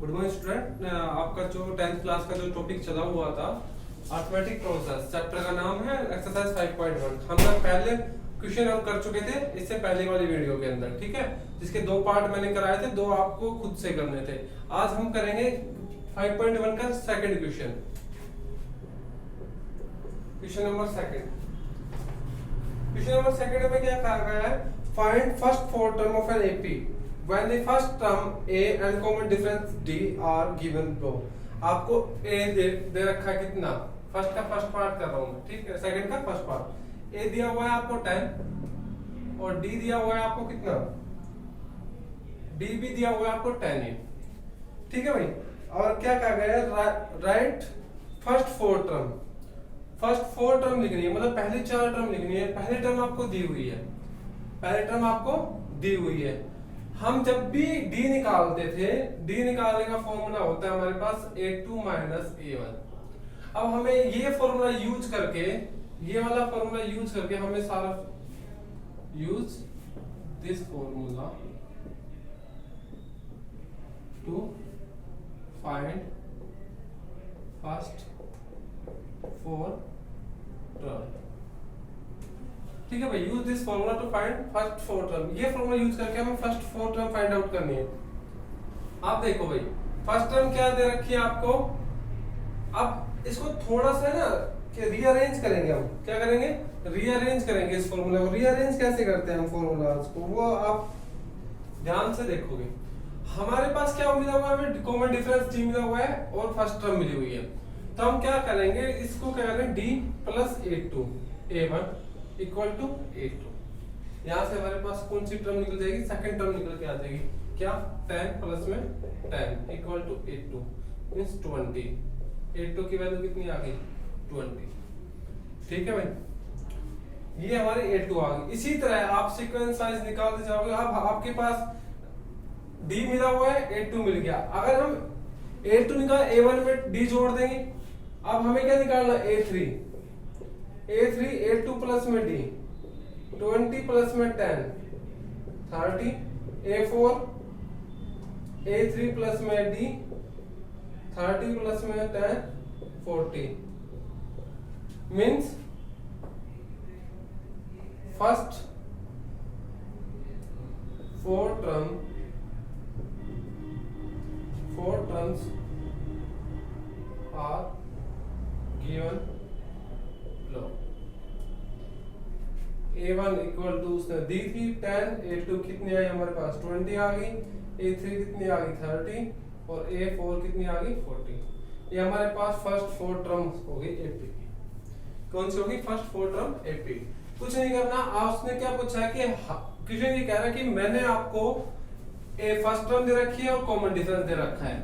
Good morning student. आपका जो 10th class का जो टॉपिक चला हुआ था अर्थमेटिक प्रोसेस, चैप्टर का नाम है एक्सरसाइज 5.1। हम लोग पहले क्वेश्चन हम कर चुके थे इससे पहले वाली वीडियो के अंदर, ठीक है, जिसके दो पार्ट मैंने कराए थे, दो आपको खुद से करने थे। आज हम करेंगे 5.1 का second question, question number second. Question number second में क्या कहा गया है? Find first four term of an AP when the first term a and common difference d are given below। आपको a दे रखा है कितना, फर्स्ट का फर्स्ट पार्ट कर रहा हूं मैं, ठीक है, सेकंड का फर्स्ट पार्ट। a दिया हुआ है आपको 10 और d दिया हुआ है आपको कितना, d भी दिया हुआ है आपको 10 ही, ठीक है भाई। और क्या कहा गया है? Right first four term, first four term लिखनी है, मतलब पहली चार टर्म लिखनी है। पहली टर्म आपको दी हुई है, पहली टर्म आपको दी हुई है। हम जब भी d निकालते थे, d निकालने का फॉर्मूला होता है हमारे पास a2 माइनस a1। अब हमें ये फॉर्मूला यूज करके, ये वाला फॉर्मूला यूज करके हमें सारा use this formula to find first four term, ठीक है भाई। Use this formula to find first four term. ये फॉर्मूला यूज करके हमें first four term find out करनी है। आप देखो भाई, फर्स्ट टर्म क्या दे रखी है आपको। अब इसको थोड़ा सा ना कि रीअरेंज करेंगे हम, क्या करेंगे? रीअरेंज करेंगे इस फॉर्मूला को। रीअरेंज कैसे करते हैं हम फॉर्मूलाज को, वो आप ध्यान से देखोगे। हमारे पास क्या मिला हुआ है? हमें कॉमन डिफरेंस डी मिला हुआ है और फर्स्ट टर्म मिली हुई है। तो हम क्या करेंगे, इसको क्या करेंगे, D plus a2 a1 equal to a2। यहाँ से हमारे पास कौन सी टर्म निकल जाएगी? सेकंड टर्म निकल के आ जाएगी। क्या? 10 प्लस में 10 equal to a2 means 20। a2 की वैल्यू कितनी आ गई? 20, ठीक है भाई। ये हमारी a2 आ गई। इसी तरह आप सीक्वेंस वाइज निकालते जाओगे। अब आपके पास d मिला हुआ है, a2 मिल गया। अगर हम a2 निकाल a1 में d जोड़ देंगे, अब हमें क्या निकालना? a3 a2 प्लस में d 20 प्लस में 10 30 a4 a3 प्लस में d 30 प्लस में 10 40 means first four terms are given लो। a1 इक्वल टू उसने दी थी 10, a2 कितनी आई हमारे पास? 20 आ गई, a3 कितनी आ गई? 30 और a4 कितनी आ गई? 40। ये हमारे पास फर्स्ट फोर टर्म हो गई एपी की। कौन सी होगी? First four term AP. कुछ नहीं करना। आप उसने क्या पूछा है कि क्वेश्चन ये कह रहा है कि मैंने आपको ए फर्स्ट टर्म दे रखी है और कॉमन डिफरेंस दे रखा है,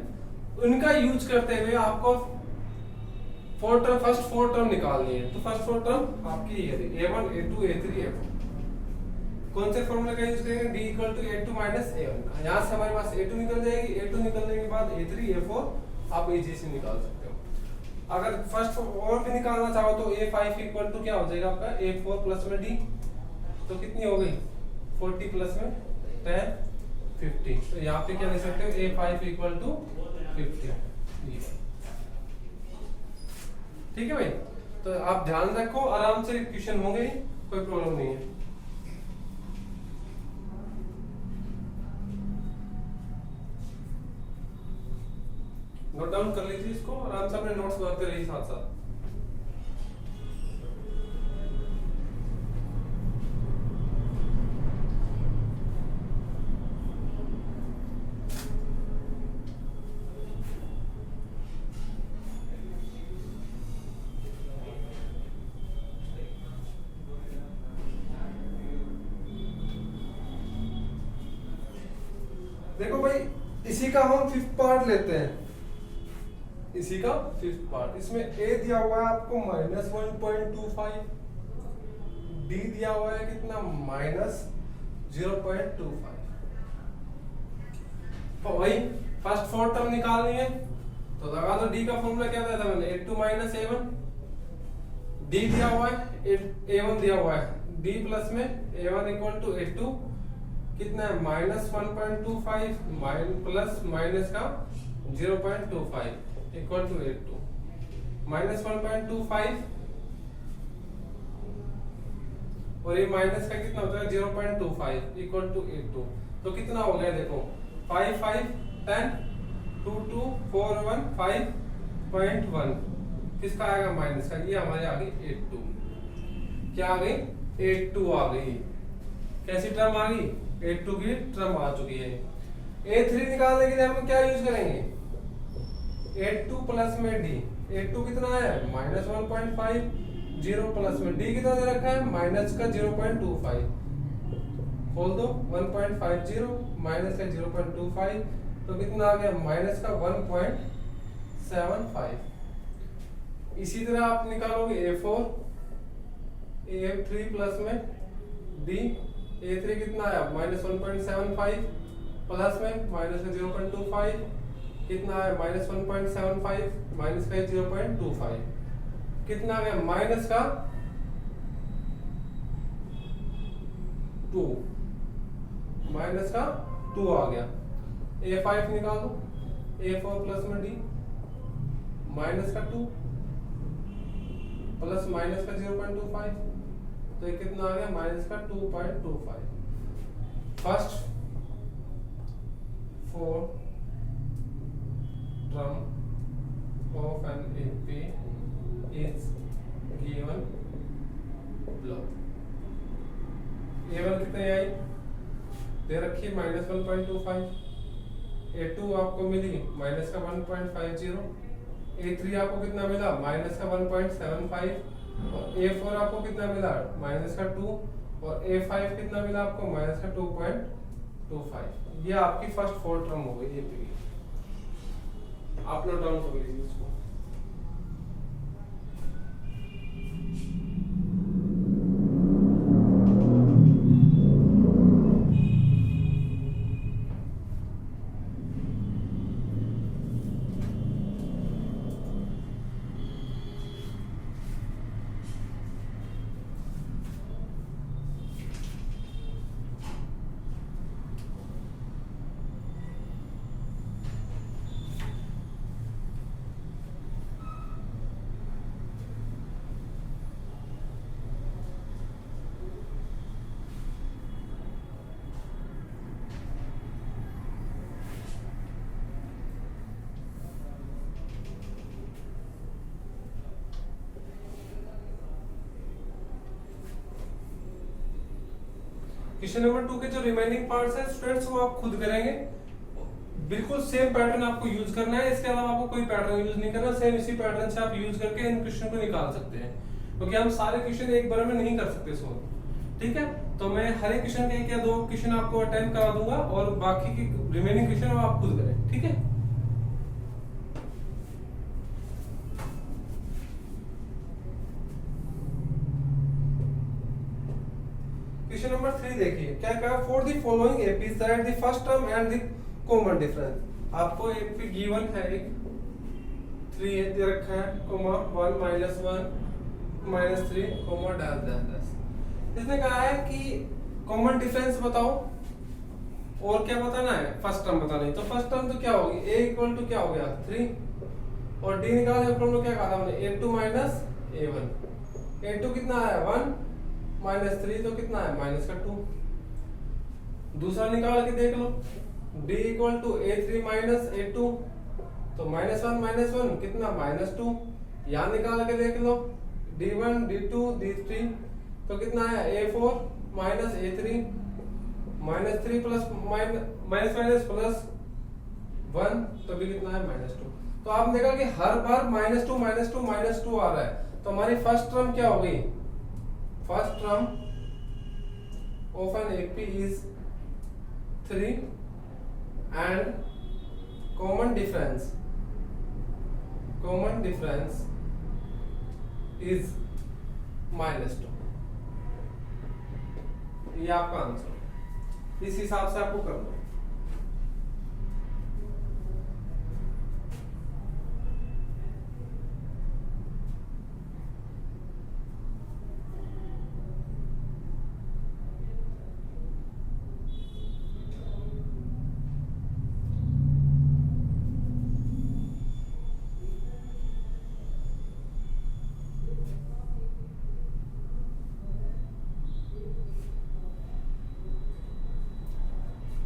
उनका यूज करते हुए आपको four term, first four term निकालनी है। तो फर्स्ट फोर टर्म आपकी ये है a1 a2 a3 a4। कौन से फॉर्मूले का यूज करेंगे? d equal to a2 minus a1 का। यहाँ से हमारे पास a2 निकल जाएगी, a2 निकलने के बाद a3 a4 आप इजी से निकाल सकते हो। अगर फर्स्ट और भी निकालना चाहो तो a5 इक्वल टू क्या हो जाएगा आपका? a4 प्लस में d, तो कितनी हो गई? 40 प्लस में 10 50। तो यहाँ पे क्या लिख सकते हो? a5 equal to 50। ठीक है भाई। तो आप ध्यान रखो, आराम से क्वेश्चन होंगे, कोई प्रॉब्लम नहीं है। नोट डाउन कर लीजिए इसको, आराम से अपने नोट्स बनाते रहिए साथ साथ। देखो भाई, इसी का हम फिफ्थ पार्ट लेते हैं, इसी का फिफ्थ पार्ट। इसमें a दिया हुआ है आपको -1.25, d दिया हुआ है कितना? -0.25। तो भाई फर्स्ट फोर टर्म निकालनी है तो लगा दो। d का फॉर्मूला क्या था मैंने? a2 minus a1। d दिया हुआ है, a1 दिया हुआ है, d प्लस में a1 इक्वल टू a2 कितना है? -1.25 प्लस माइनस का 0.25 इक्वल टू 82 माइनस 1.25 और ये माइनस का कितना होता है 0.25 इक्वल टू 82 तो कितना हो गया देखो 5 5 10 2 2 4 1 5.1 किसका आएगा माइनस का ये हमारे आ गई 82 क्या आ गई 82 आ गई कैसी टर्म आ गई 82 की टर्म आ चुकी है A3 निकालने के लिए हम क्या यूज करेंगे 82 प्लस में D 82 कितना है माइनस 1.5 0 प्लस में D कितना दे रखा है माइनस का 0.25 खोल दो 1.50 माइनस का 0.25 तो कितना आ गया माइनस का 1.75 इसी तरह आप निकालोगे A4 A3 प्लस में D A3 कितना आया माइनस 1.75 प्लस में माइनस का 0.25 कितना है माइनस 1.75 माइनस का 0.25 कितना आ गया माइनस का 2 माइनस का 2 आ गया A5 निकालो A4 प्लस में D माइनस का 2 प्लस माइनस का 0.25 तो ये कितना आ गया माइनस का 2.25 first 4 term of an AP is given below A1 कितनी आई दे रखी माइनस 1.25 A2 आपको मिली माइनस का 1.50 A3 आपको कितना मिला माइनस का 1.75 और A4 आपको कितना मिला माइनस का 2 और A5 कितना मिला आपको माइनस का 2.25 ये आपकी फर्स्ट 4 टर्म हो गई AP की आप नोट डाउन कर लीजिए इसको क्वेश्चन नंबर 2 के जो रिमेनिंग पार्ट्स है स्टूडेंट्स वो आप खुद करेंगे बिल्कुल सेम पैटर्न आपको यूज करना है इसके अलावा आपको कोई पैटर्न यूज नहीं करना सेम इसी पैटर्न से आप यूज करके इन क्वेश्चन को निकाल सकते हैं क्योंकि हम सारे क्वेश्चन एक बार में नहीं कर सकते सॉल्व ठीक है तो मैं हर एक क्वेश्चन के एक या दो क्वेश्चन आपको अटेम्प्ट करा दूंगा और बाकी की रिमेनिंग क्वेश्चन आप खुद करें ठीक है क्वेश्चन नंबर 3 देखिए क्या कहा for the following APs that the first term and the common difference आपको एपी गिवन है एक 3 दे रखा है comma 1 -1 -3 comma dash dash dash इसने कहा है कि कॉमन डिफरेंस बताओ और क्या बताना है फर्स्ट टर्म बताना है तो फर्स्ट टर्म तो क्या होगी a इक्वल टू क्या हो गया 3 और d निकालने पर क्या कहा था हमने a2 a1 a2 कितना है 1 -3 तो कितना है माइनस का 2 दूसरा निकाल के देख लो d equal to a3 a2 तो -1 कितना -2 यहाँ निकाल के देख लो d1 d2 d3 तो कितना है a4 a3 -3 plus minus plus 1 तो भी कितना है -2 तो आप देखा कि हर बार -2 आ रहा है तो हमारी फर्स्ट टर्म क्या हो गई First term of an AP is 3 and common difference is -2 ये आपका आंसर इस हिसाब से आपको करना है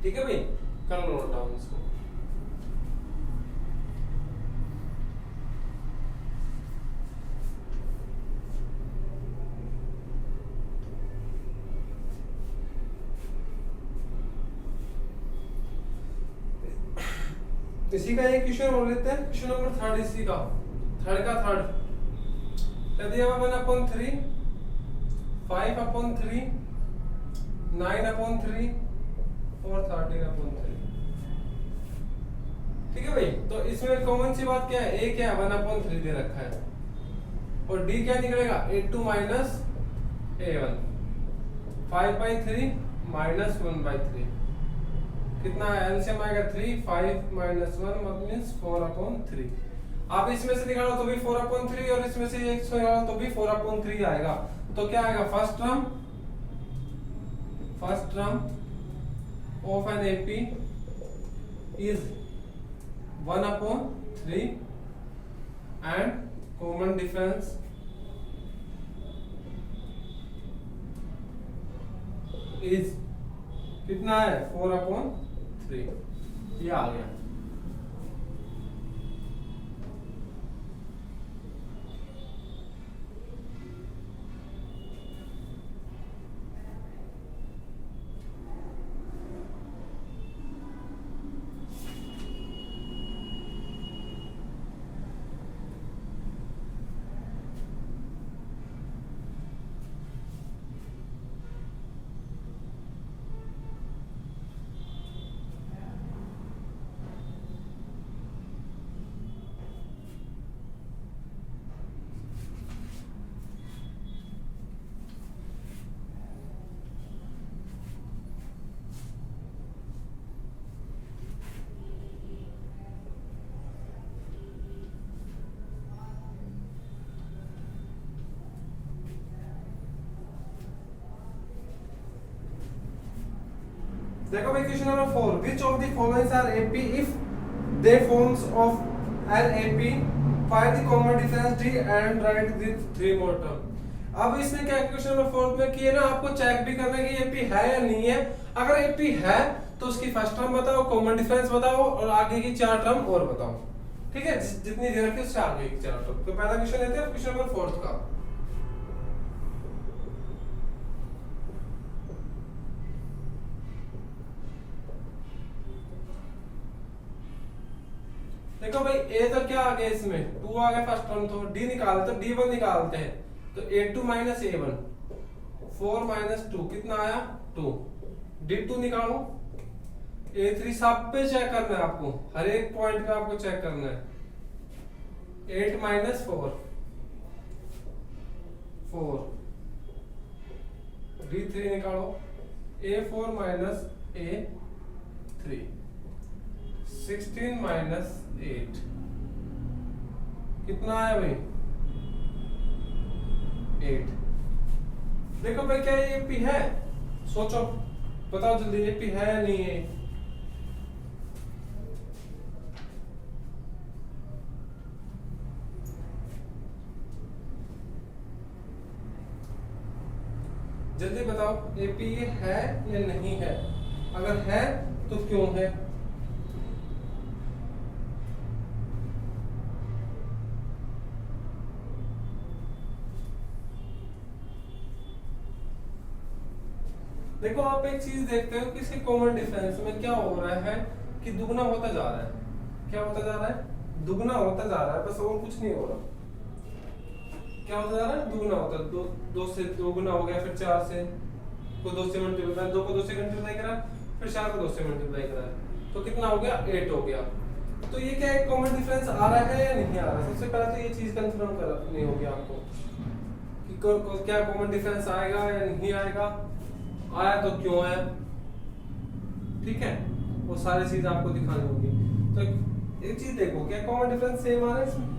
ठीक है भाई, कर लो नोट डाउन इसको। इसी का एक क्वेश्चन और लेते हैं, क्वेश्चन नंबर 3 इसी का थर्ड क्या दिया हुआ 1/3 5/3 9/3 और 13/3। ठीक है भाई, तो इसमें कॉमन सी बात क्या है, a क्या है 1/3 दे रखा है और d क्या निकलेगा a2 माइनस a1 5/3 माइनस 1/3 कितना है, एलसीएम आएगा 3 5 माइनस 1 मींस 4/3। आप इसमें से निकालो तो भी 4/3 और इसमें से एक से निकालो तो भी 4/3 आएगा। तो क्या आएगा, first term of an AP is 1/3 and common difference is कितना है 4/3। ये आ गया। देखो भाई question number 4, which of the following are AP if they forms of an AP, find the common difference D and write the three more term। अब इसमें क्या question number 4 में किए ना, आपको चेक भी करना है कि AP है या नहीं है। अगर AP है तो उसकी फर्स्ट टर्म बताओ, कॉमन डिफरेंस बताओ और आगे की 4 टर्म और बताओ। ठीक है, जितनी देर रखी उससे आगे की 4 टर्म। तो पहला क्वेश्चन लेते हैं क्वेश्चन नंबर 4 का। देखो भाई a तो क्या आ गया, इसमें 2 आ गया फर्स्ट टर्म, तो d निकालते तो d1 निकालते हैं तो a2 माइनस a1 4 माइनस 2 कितना आया 2। d2 निकालो, a3 सब पे चेक करना है आपको, हर एक पॉइंट पे आपको चेक करना है। 8 माइनस 4 4 d3 निकालो, a4 माइनस a3 16 माइनस 8 कितना आया भाई 8। देखो भाई क्या ये एपी है, सोचो बताओ जल्दी, एपी है या नहीं है। जल्दी बताओ एपी ये है या नहीं है, अगर है तो क्यों है। देखो आप एक चीज देखते हो कि इसके कॉमन डिफरेंस में क्या हो रहा है कि दुगना होता जा रहा है। क्या होता जा रहा है, दुगना होता जा रहा है, बस और कुछ नहीं हो रहा। क्या होता जा रहा है, दुगना होता है, 2 से 2 गुना हो गया, फिर 4 से को 2 से मल्टीप्लाई, 2 को 2 से मल्टीप्लाई करा, फिर 4 को 2 से मल्टीप्लाई करा, तो कितना हो गया 8 हो गया। तो ये क्या एक कॉमन डिफरेंस आ रहा है या नहीं आ रहा। सबसे पहले तो ये चीज कंफर्म करनी होगी आपको कि क्या कॉमन डिफरेंस आएगा या नहीं आएगा, आया तो क्यों आया। ठीक है, वो सारी चीज आपको दिखानी होगी। तो एक चीज देखो, क्या कॉमन डिफरेंस सेम आ रहा है इसमें।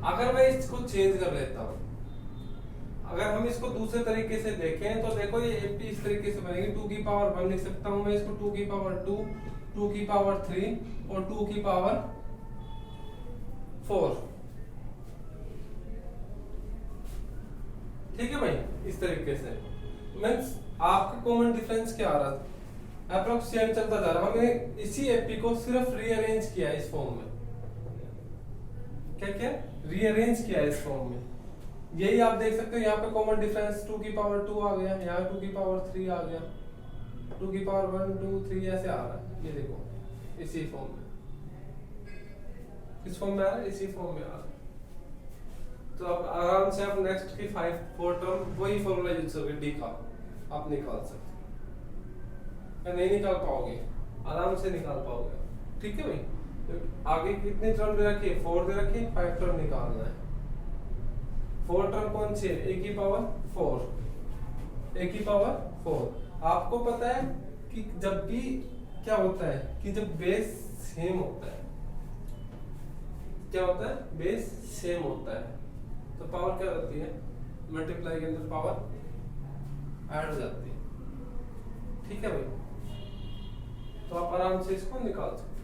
अगर मैं इसको चेंज कर लेता हूं, अगर हम इसको दूसरे तरीके से देखें तो देखो ये एपी इस तरीके से बनेगी, 2 की पावर 1 लिख सकता हूं मैं इसको, 2 की पावर 2, 2 की पावर 3 और 2 की पावर 4। ठीक है भाई, इस तरीके से मींस आपका कॉमन डिफरेंस क्या आ रहा था, अप्रोक्स सेम चलता जा रहा, हमने इसी एपी को सिर्फ रीअरेंज किया इस फॉर्म में, क्या क्या रीअरेंज किया इस फॉर्म में। यही आप देख सकते हो यहाँ पे कॉमन डिफरेंस 2 की पावर 2 आ गया, यहाँ 2 की पावर 3 आ गया, 2 की पावर 1 2 3 ऐसे आ रहा है, ये देखो इसी फॉर्म में, किस फॉर्म में आ रहा है, इसी फॉर्म में आ रहा है। तो आप आराम से आप नेक्स्ट की 4 टर्म वही फॉर्मूला यूज करके डी का आप निकाल सकते हो, या नहीं निकाल पाओगे, आराम से निकाल पाओगे, ठीक है भाई। तो आगे कितने टर्म दे रखी है, 4 दे रखी है, 5 टर्म निकालना है। 4 टर्म कौन सी है, a की पावर 4, a की पावर 4। आपको पता है कि जब भी क्या होता है कि जब बेस सेम होता है, क्या होता है, बेस सेम होता है, तो पावर क्या होती है, मल्टीप्लाई के अंदर पावर ऐड हो जाती है, ठीक है भाई। तो आप आराम से इसको निकाल सकते हो।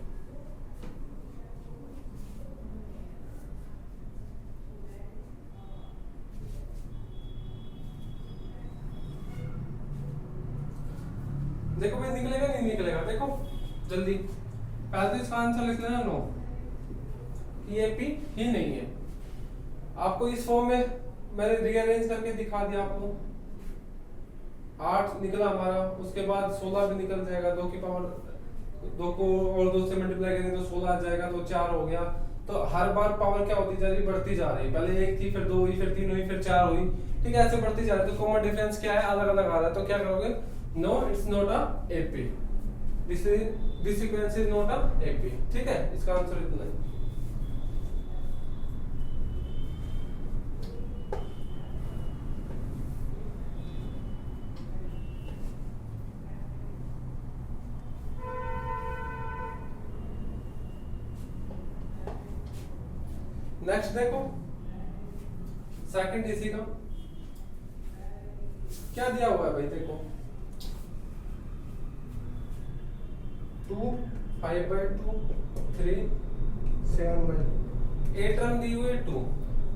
देखो भाई निकलेगा नहीं निकलेगा, देखो जल्दी पहले तो इसका आंसर लिख लेना 9, ये पी ही नहीं है। आपको इस फॉर्म में मैंने रीअरेंज करके दिखा दिया आपको, 8 निकला हमारा, उसके बाद 16 भी निकल जाएगा, 2 की पावर 2 को और 2 से मल्टीप्लाई करेंगे तो 16 आ जाएगा, तो 4 हो गया। तो हर बार पावर क्या होती जा रही, बढ़ती जा रही है, पहले 1 थी फिर 2 हुई फिर 3 हुई फिर 4 हुई, ठीक है, ऐसे बढ़ती जा रही है। तो कॉमन डिफरेंस क्या है, अलग अलग आ रहा है, तो क्या करोगे, no it's not a AP, this sequence is not a AP, ठीक है, इसका आंसर इतना है। नेक्स्ट देखो सेकंड इसी का क्या दिया हुआ है भाई, देखो 2 5/2 3 7/2, ए टर्म दी हुई है 2,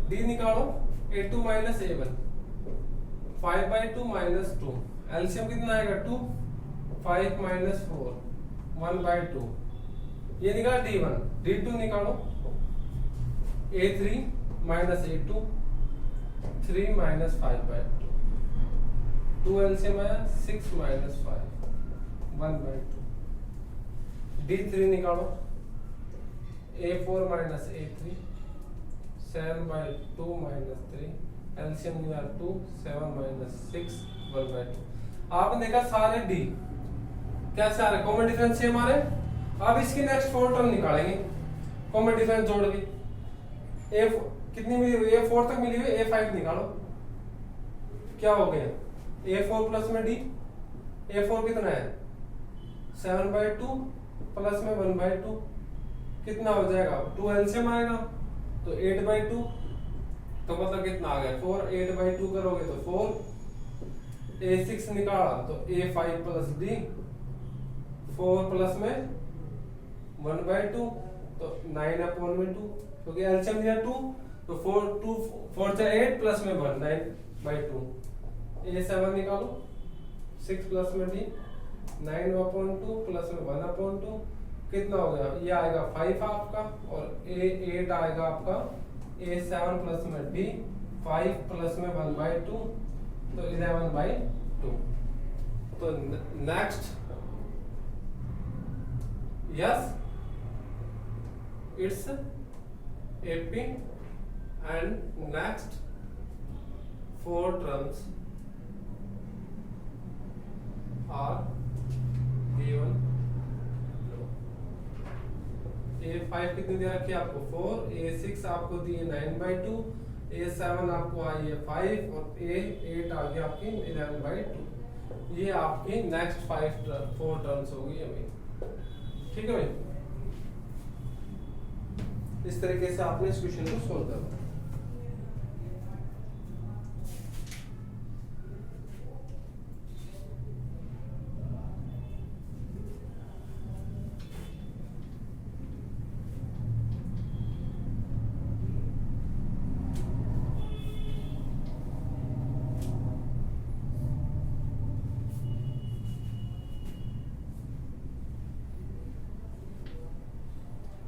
डी निकालो, a2 minus a1, 5/2 minus 2, LCM कितना आएगा 2, 5 माइनस 4 1/2, ये निकाला d1, d2 निकालो, a3 minus a2 3 minus 5/2, 2 LCM आया 6 माइनस 5 1/2, d3 निकालो, a4 minus a3 7/2 minus 3, LCM निकाला 2 7 माइनस 6 1/2। आपने देखा सारे डी कैसे आ रहे, कॉमन डिफरेंस सेम आ रहे। अब इसकी नेक्स्ट 4 टर्म निकालेंगे कॉमन डिफरेंस जोड़ के, ए कितनी मिली हुई है, a4 तक मिली हुई है, a5 निकालो, क्या हो गया, a4 प्लस में d, a4 कितना है 7/2 प्लस में 1/2, कितना हो जाएगा 2 एलसीएम आएगा तो 8/2, तो मतलब कितना आ गया 4, 8/2 करोगे तो 4, a6 निकाला तो a5 प्लस d, 4 प्लस में 1/2 तो 9/2, क्योंकि एलसीएम दिया 2 तो 4 से 8 प्लस में 1 9/2, a7 निकालो, 6 प्लस में d 9/2 प्लस में 1/2, कितना हो गया, ये आएगा 5 आपका, और a8 आएगा आपका, a7 प्लस में d 5 प्लस में 1/2 तो 11/2। तो next yes it's AP and next 4 terms are given below। A5 कितनी दे रखी है आपको 4, A6 आपको दी है 9/2, A7 आपको आई है 5 और A8 आ गई आपकी 11/2। ये आपकी नेक्स्ट 4 टर्म्स होगी अभी, ठीक है भाई। इस तरीके से आपने इस क्वेश्चन को सॉल्व करना है।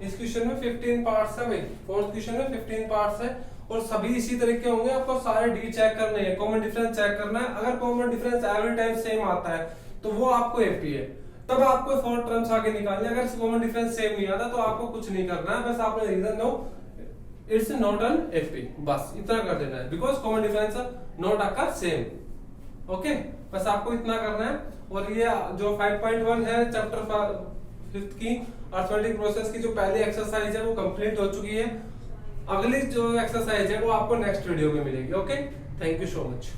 इस क्वेश्चन में 15 पार्ट्स है भाई, फोर्थ क्वेश्चन में 15 पार्ट्स है और सभी इसी तरीके होंगे। आपको सारे डी चेक करने हैं, कॉमन डिफरेंस चेक करना है। अगर common difference every time same आता है तो वो आपको एपी है, तब आपको 4 टर्म्स आगे निकालने। अगर कॉमन डिफरेंस सेम नहीं आता तो आपको कुछ नहीं करना है, बस आपने reason no it's not an AP, बस इतना कर देना है, बिकॉज कॉमन डिफरेंस नॉट आकर सेम। ओके, बस आपको इतना करना है। और ये जो 5.1 है चैप्टर 5 की अर्थमेटिक प्रोसेस की जो पहली एक्सरसाइज है वो कंप्लीट हो चुकी है। अगली जो एक्सरसाइज है वो आपको नेक्स्ट वीडियो में मिलेगी। Okay, thank you so much.